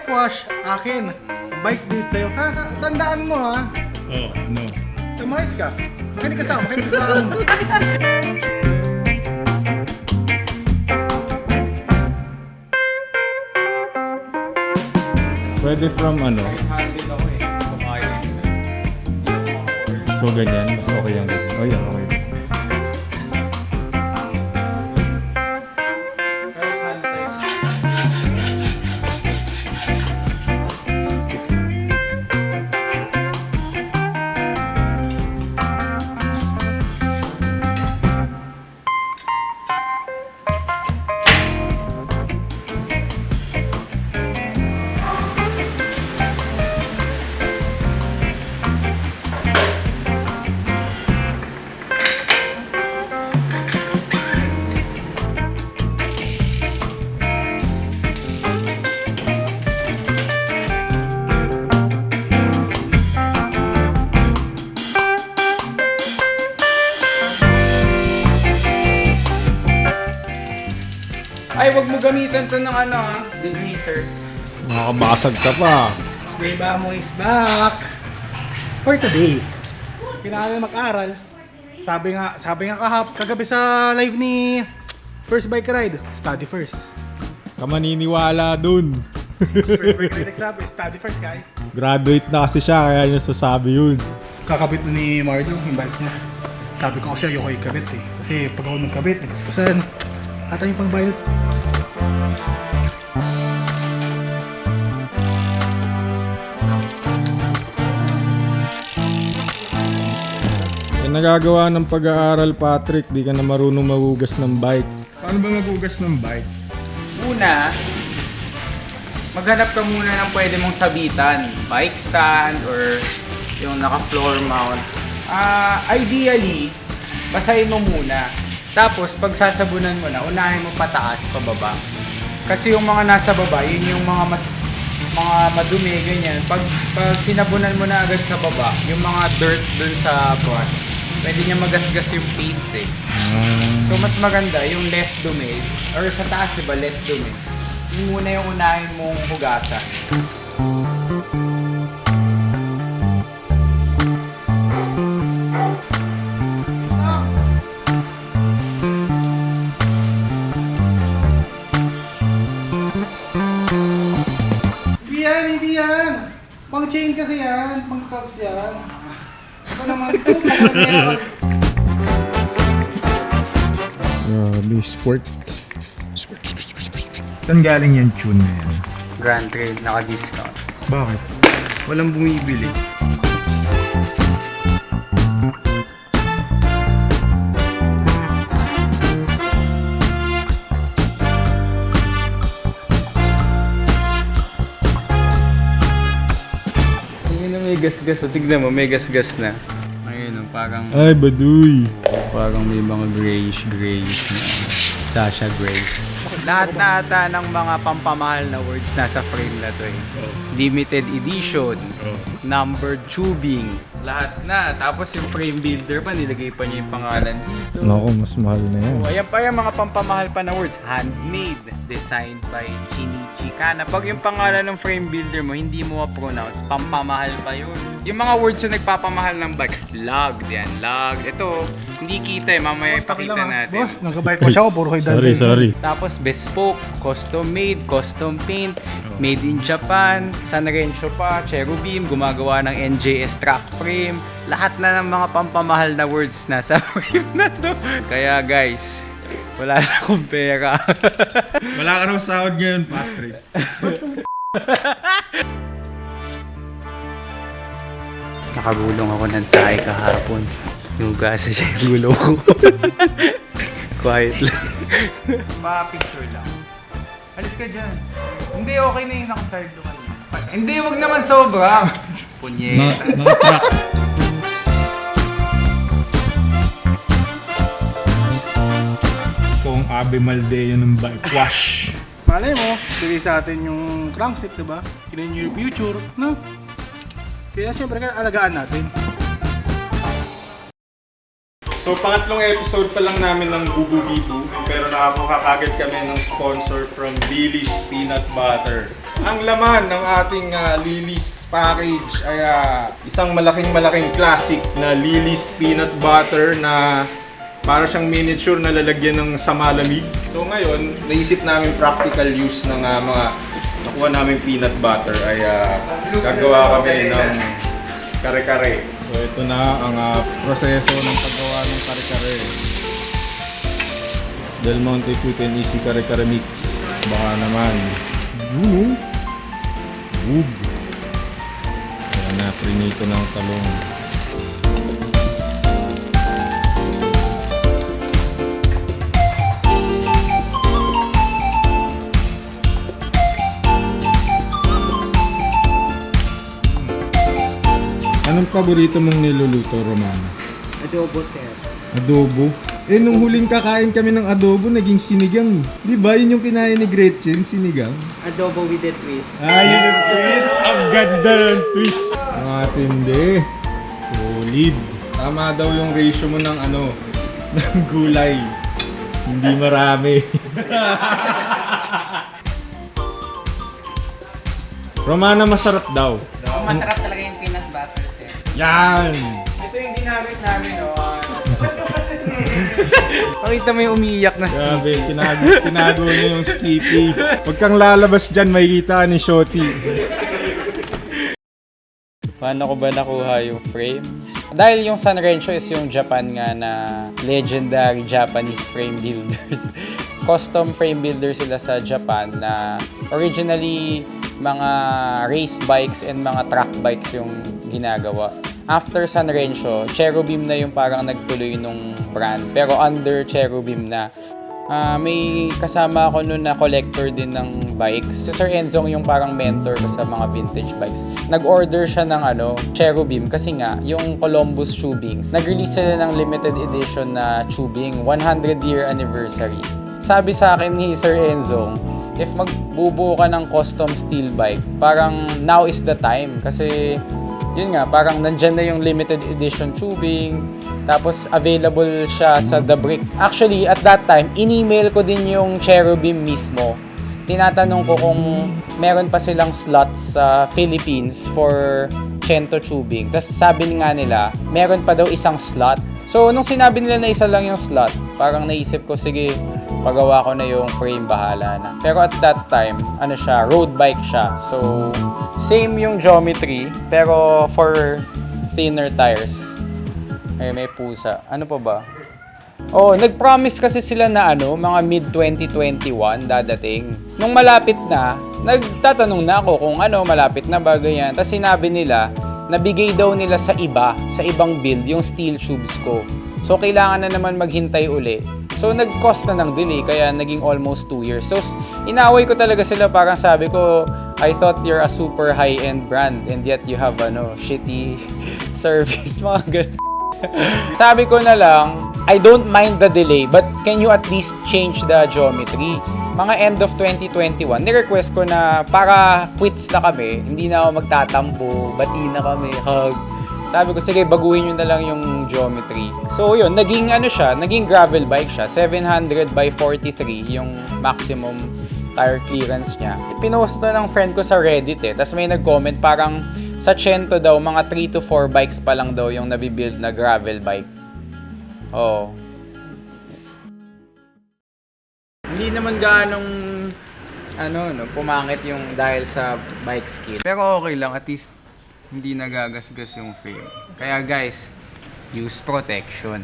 bike wash, akin. Bike build sa'yo. Ha? Tandaan mo ha. Oh, no. Tumayos ka. Makinig ka sa akin. Makinig ka sa akin. Pwede from ano? So ganyan, mas okay yung ganyan. Oh yeah, okay. Ay, wag mo gamitan to ng ano ha, degreaser. Makakabasag ka pa. Diba mo is back. For today. Kailangan mag-aral. Sabi nga kagabi sa live ni First Bike Ride, study first. Ka maniniwala dun. First Bike Ride nagsabi, study first guys. Graduate na kasi siya, kaya niya sasabi yun. Kakabit na ni Marlo yung bike niya. Sabi ko kasi ayoko ikabit eh. Kasi pag ako nagkabit, nagkaskusan. Ata yung pangbayad. Yung nagagawa ng pag-aaral, Patrick, di ka na marunong magugas ng bike. Paano ba magugas ng bike? Una, maghanap ka muna ng pwede mong sabitan. Bike stand or yung naka-floor mount. Ideally, basahin mo muna. Tapos, pag sasabunan mo na, unahin mo pataas, pababa. Kasi yung mga nasa baba, yun yung mga madumi, ganyan. Pag sinabunan mo na agad sa baba, yung mga dirt dun sa front, pwede niya magasgas yung paint eh. So, mas maganda yung less dumi. Or sa taas, diba, less dumi. Yung muna yung unahin mong hugasan. Hindi yan. Pang chain kasi yan. Pang cogs yan. Ito naman ito. Grabe, squirt. Saan galing yung tune na yan? Grand Trail, naka-discount. Bakit? Walang bumibili. May gas-gas. O, tignan mo, may gas-gas na. Ayun, parang Ay, baduy. may mga grayish na. Sasha Gray. Lahat na ata ng mga pampamahal na words nasa frame na to eh. Limited edition, numbered tubing, lahat na. Tapos yung frame builder pa, nilagay pa niya yung pangalan dito. Naku, mas mahal na yan. So, ayan pa yung mga pampamahal pa na words. Handmade, designed by Shinichi Kana. Pag yung pangalan ng frame builder mo, hindi mo ma-pronounce, pampamahal pa yun. Yung mga words na nagpapamahal ng bike, logged yan, logged. Ito, hindi kita eh, mamaya ipakita natin. Boss, nagka-bike wash ako. Puro kayo Sorry. Tapos bespoke, custom made, custom paint, made in Japan, San Renzo pa, Cherubim, gumagawa ng NJS track frame. Lahat na ng mga pampamahal na words nasa frame na to. Kaya guys, wala na akong pera. Wala ka raw sahod ngayon, Patrick. Nakagulong ako ng tayo kahapon. Yung gasa siya yung gulong ko. Quiet lang. Pa-picture lang. Alis ka dyan. Hindi, okay na yung nakatard ko kanina. Hindi, wag naman sobra. Punyeta. Mga truck. Kung Abe Maldeo ng bike wash. Malay mo, bigay sa atin yung crankset, diba? In your future, no? Kaya siyempre, alagaan natin. So, pangatlong episode pa lang namin ng Bubu Bibu, pero nakakuha kagad kami ng sponsor from Lily's Peanut Butter. Ang laman ng ating Lily's package ay isang malaking classic na Lily's Peanut Butter na para siyang miniature na lalagyan ng samalamig. So ngayon, naisip namin practical use ng mga nakuha namin peanut butter ay gagawa kami ng kare-kare. So ito na ang proseso ng paggawa ng kare-kare. Del Monte Quick and Easy Kare-Kare Mix. Baka naman. Kaya na, prinito ng talong. Anong paborito mong niluluto, Romana? Adobo, sir. Adobo? Eh, nung huling kakain kami ng adobo, naging sinigang. Di ba? Yun yung kinain ni Gretchen, sinigang. Adobo with a twist. Yun yung twist. Ang ganda ng twist. Mga tindi. Solid. Tama daw yung ratio mo ng ng gulay. Hindi marami. Romana, masarap daw. Masarap talaga yung peanut butter, sir. Yan! Ito yung ginamit namin, Pakita mo yung umiiyak na Grabe, tinago niya yung Skippy. Huwag kang lalabas dyan, makikita ni Shoti. Paano ko ba nakuha yung frame? Dahil yung Sanrencho is yung Japan nga na legendary Japanese frame builders. Custom frame builder sila sa Japan na originally mga race bikes and mga track bikes yung ginagawa. After Sanrencho, Cherubim na yung parang nagtuloy nung brand. Pero under Cherubim na. May kasama ako noon na collector din ng bikes. Si Sir Enzong yung parang mentor ko sa mga vintage bikes. Nag-order siya ng Cherubim kasi nga, yung Columbus tubing. Nag-release sila ng limited edition na tubing, 100-year anniversary. Sabi sa akin ni Sir Enzong, if magbubuo ka ng custom steel bike, parang now is the time. Kasi, yun nga, parang nandyan na yung limited edition tubing, tapos available siya sa The Brick. Actually, at that time, in-email ko din yung Cherubim mismo. Tinatanong ko kung meron pa silang slots sa Philippines for Cento tubing. Tapos sabi nga nila, meron pa daw isang slot. So, nung sinabi nila na isa lang yung slot, parang naisip ko, sige, pagawa ko na yung frame, bahala na. Pero at that time, road bike siya. So, same yung geometry, pero for thinner tires. Ay, may pusa. Ano pa ba? Oh, nag-promise kasi sila na mga mid-2021 dadating. Nung malapit na, nagtatanong na ako kung malapit na ba, ganyan. Tapos sinabi nila, nabigay daw nila sa ibang build, yung steel tubes ko. So, kailangan na naman maghintay uli. So, nag-cost na ng delay, kaya naging almost 2 years. So, inaway ko talaga sila, parang sabi ko, I thought you're a super high-end brand and yet you have, shitty service, mga ganun. Sabi ko na lang, I don't mind the delay, but can you at least change the geometry? Mga end of 2021, ni-request ko na para quits na kami, hindi na ako magtatampo, bati na kami, hug. Sabi ko, sige, baguhin nyo na lang yung geometry. So yun, naging naging gravel bike siya. 700 by 43 yung maximum tire clearance niya. Pinost na ng friend ko sa Reddit Tapos may nag-comment parang sa Cento daw, mga 3 to 4 bikes pa lang daw yung nabibuild na gravel bike. Oo. Hindi naman gaanong pumangit yung dahil sa bike skill. Pero okay lang, at least hindi nagagasgas yung frame. Kaya guys, use protection.